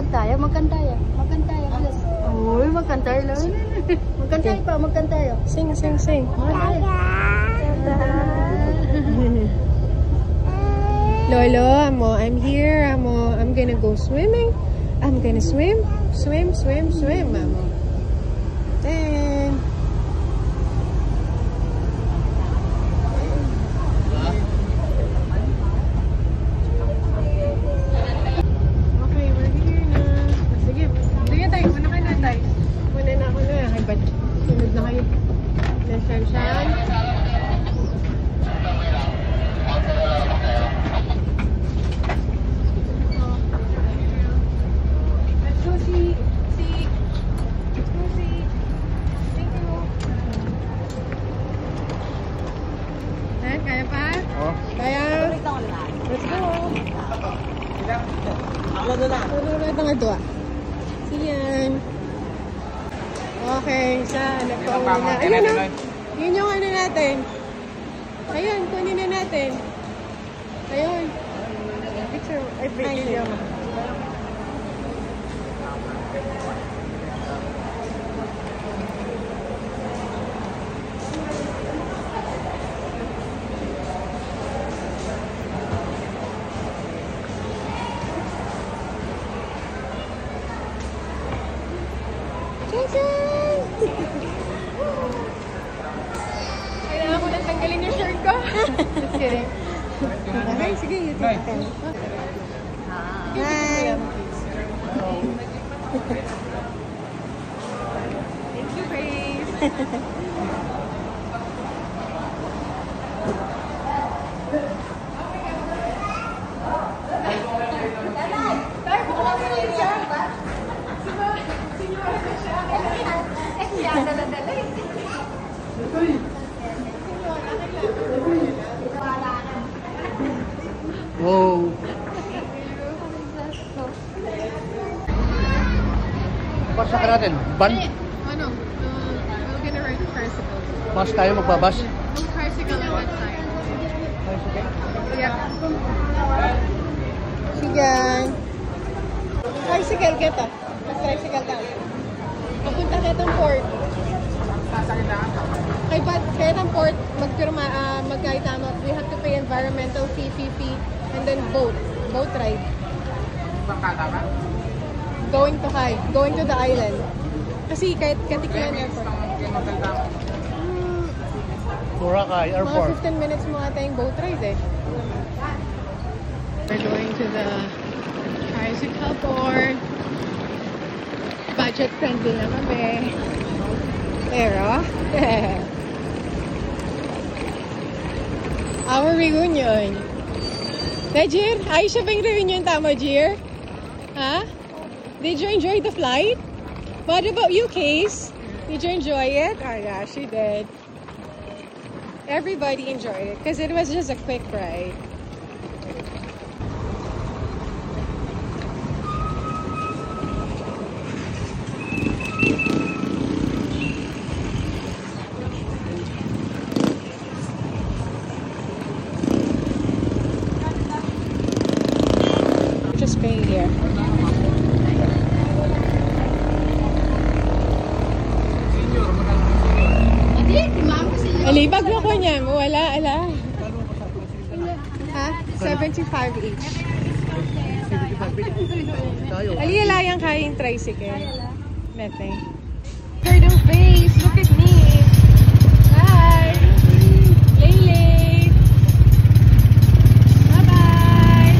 Makan tayo, makan tayo. Makan tayo. Uy, makan tayo lang. Makan tayo pa, makan tayo. Sing, sing, sing. Lolo, amo, I'm here, amo. I'm gonna go swimming. I'm gonna swim, swim, swim, swim, amo. Then. Okay, we're here na. Sige, sige tayo. Muna ka na tayo. Muna na ako na. Ay, ba't sunod na kayo? Nasyan. Kaya pa? Oh. Kaya? Let's go! Tulunod ang adwa. Siyan. Okay, saan? Nagpauna. Ayun o. Yun yung ano natin. Ayun, kunin na natin. Ayun. Picture. Ay, video. Kailangan ko lang tanggalin yung shirt ko. Just kidding. Okay, sige. You take it. Hi. Thank you, Grace. Wow. Basa ka natin. Ban? Ano? We're gonna ride the tricycle. Bas tayo magbabas? Yung tricycle on that side. Yeah. Sigan. Tricycle kita. Mag-tricycle tayo. Papunta ka itong port. Kaya ng port, magkaitama. We have to pay environmental fee, and then boat ride. Going to the island. Kasi kahit Katiklan Airport. Boracay Airport. Mga 15 minutes mo ata yung boat ride eh. We're going to the tricycle port. Budget friendly na kami. Pero, our reunion. Jir, ayos siya ba yung reunion tama, Jir? Huh? Did you enjoy the flight? What about you, Case? Did you enjoy it? Oh yeah, she did. Everybody enjoyed it because it was just a quick ride. Just paying here. Alibag mo ko niyan. Wala, ala. Ha? 75 each. Ali, ala yung kayang tricycle. Nothing. Heard of face. Look at me. Hi. Lele. Bye-bye.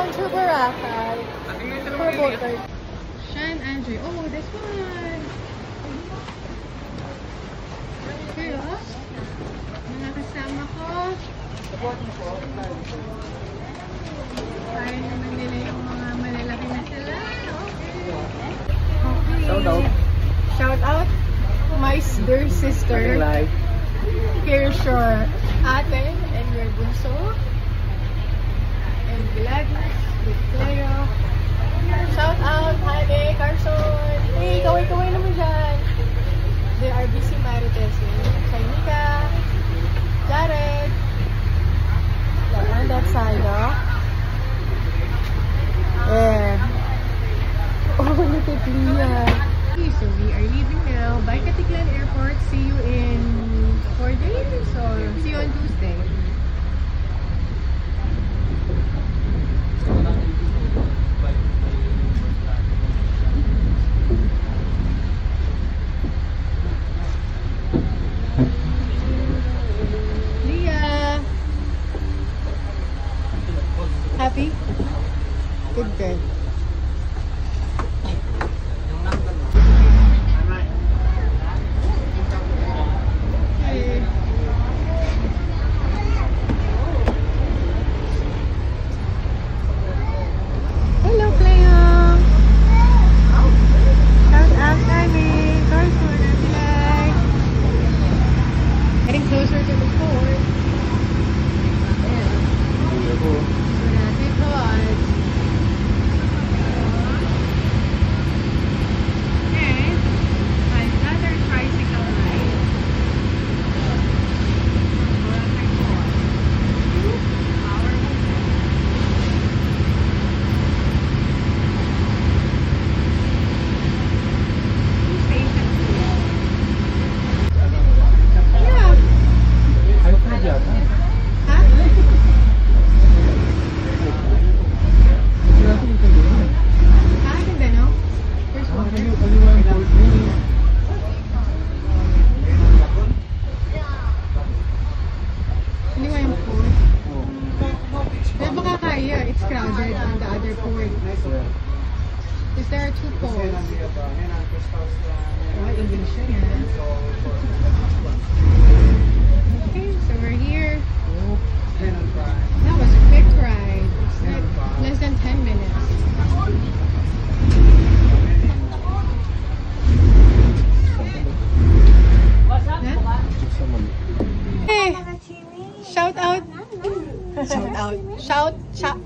going to Boracay for Bogart. Sean Andre. Oh, this one. Okay, oh. Mga kasama ko. Kaya naman nila yung mga malalaki na sila. Okay. Shout out. Shout out my dear sister. Here's your ate and your bunso. And Gladys, with Cleo. Shout out, Hane, Carson. Hey, kaway-kaway naman dyan. The RBC Marites. Shainika, Jared. On that side, oh. Yeah. Oh, look at Leah. So we are leaving now by Katiklan Airport. See you in 4 days or see you on Tuesday. Leah! Happy? Good girl.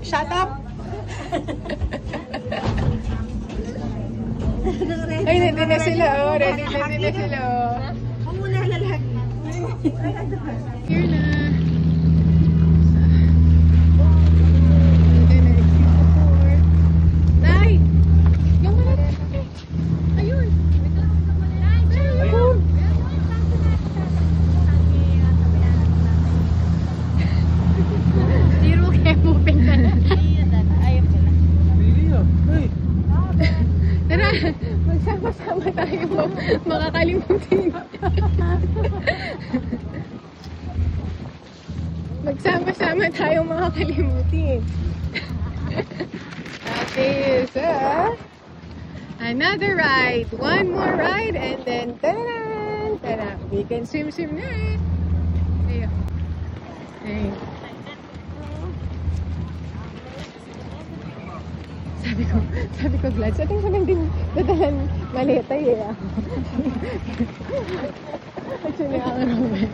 Shut up! Ay, ready na sila, oh. Ready na sila, oh. Huwag mo na lalaki. Here na. Nay! Yung wala. Ayun. Ayun. Zero kaya moving na lang. Tara, magsama-sama tayo makakalimutin. Magsama-sama tayo makakalimutin. Okay, so another ride. One more ride and then ta-da! Ta-da! We can swim na. Ayun. Ayun. Sabi ko, Glad, sa ating ko nang din dadalan maleta eh. Actually, ako naman.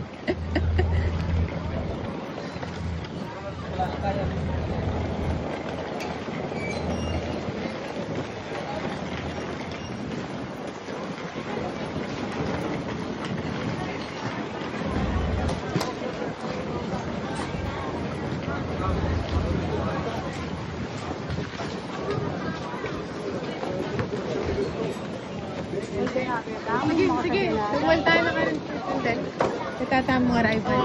Sige. Tumal tayo na karin. Itatama mga rival.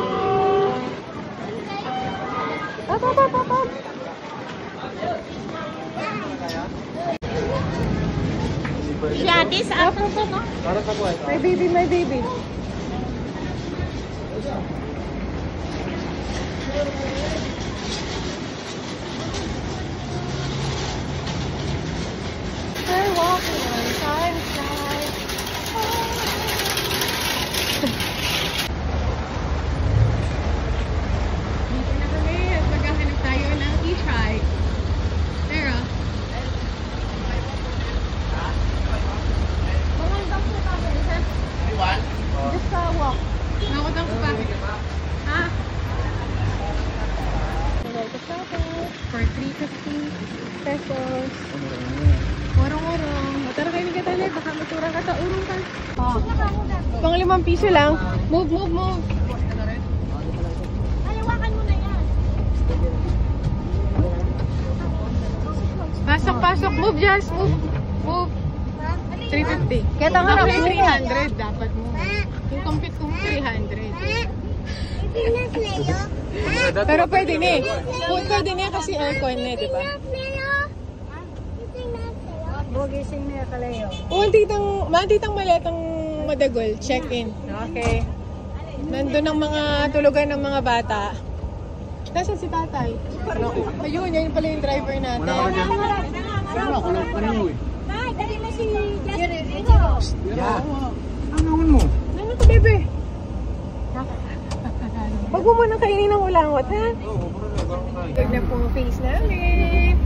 Pop. Shadi sa ako to, no? My baby. for 350 pesos. Warong-warong. Tara kayo ni Katale, baka matura ka sa urong ka. Oh. Pang 5 piso lang. Move, move, move. Ayawakan mo na yan. Pasok, pasok. Move, Jazz. Move. Move. 350. Kaya tangarap mo. 300 dapat mo. Yung compute ko 300. Pero pwede na eh. Pwede na kasi aircon na, di ba? Bugising na kalayo. Matitang maletang madagol. Check-in. Okay. Nandun ang mga tulugan ng mga bata. Nasaan si tatay? Ayun, yan pala yung driver natin. Saan ako lang paniw eh? Ay, dali na si Justin. Yeah. Ang naman mo? Ano to, bebe? Wag mo munang kainin ng ulangot, ha? Good na pong face namin.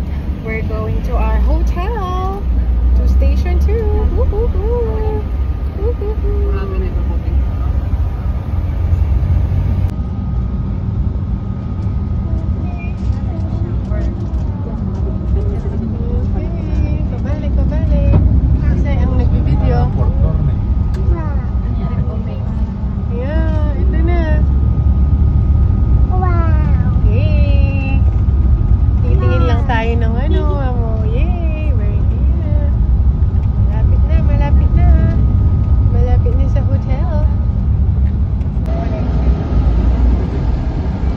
We're going to our hotel. To station 2. Woohoo! Marami na ipaputing. Pabalik. Kasi ang nagbibideo. Yeah, ito na. Yay! Titingin lang tayo ng ano. Yay! We're here. Malapit na. Malapit na sa hotel.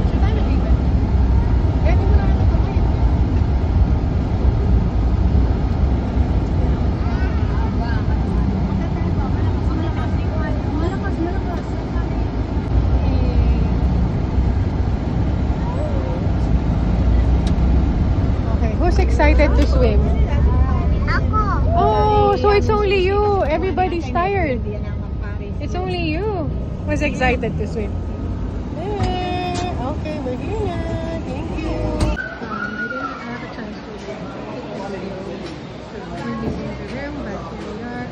Saan tayo nag-iwan? Kaya di mo naman ito kamay. Malakas. Okay, who's excited to swim? Ako. Oh, so it's only you. Everybody's tired. It's only you who's excited to swim. Okay, we're here na. Thank you. I didn't have a chance to take video. We're leaving the room, but here we are.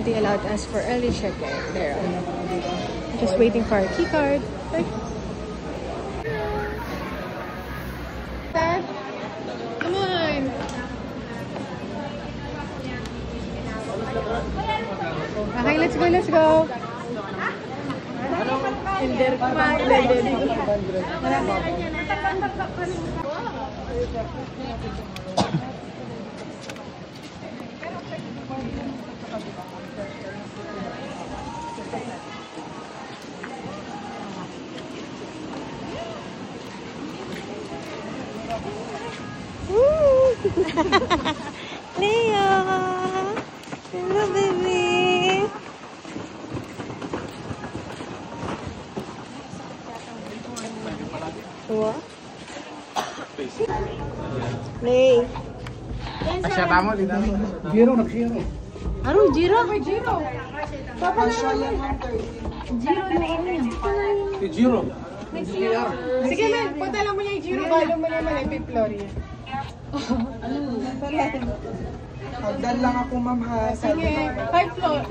They allowed us for early check-in. There. Just waiting for our key card. Bye. Dad, come on. Okay, let's go. Ender kumain. Leo! Hello, baby! What? Lay! Asya tamo dito. Giro nag-giro. Aro, Jiro? Jiro! Papa na yan. Jiro na yan. Si Giro. Sige man, punta lang mo niya yung Jiro. Balo mo naman ay Piploria. Hagdan lang ako, ma'am, ha. Sige, 5th floor.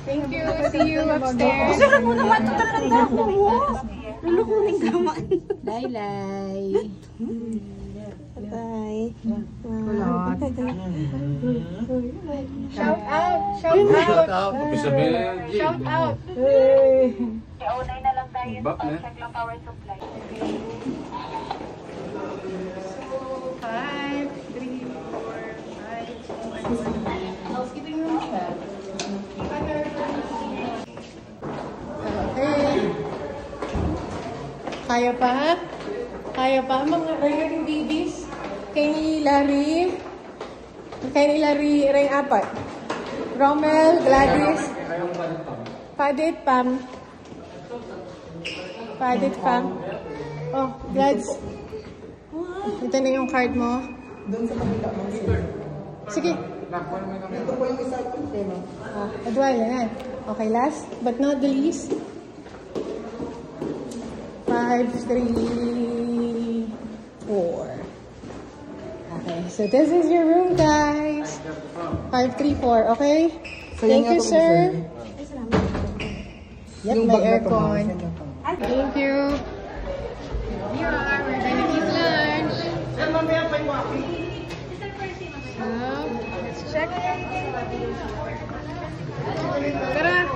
Thank you. See you upstairs. Isa ka muna matatanda ko mo. Ano ko rin gaman? Laylay. Bye. Shout out. Unay na lang tayo sa Chaglang Power Supply. 5, 3, 4, 5. Housekeeping room siya. Okay. Kaya pa mga earning babies? Kay ni Larry, ring 4. Rommel, Gladys, Padit, Pam. Oh, Glads. Ito na yung card mo. Doon sa kabila, ma'am, sir. Sige. Ito po yung isa ko, ma'am. Adwal, yan. Okay, last but not the least. 5, 3, 4. Okay, so this is your room, guys. 5, 3, 4, okay? Thank you, sir. Yep, may aircon. Thank you. Here you are. Tara!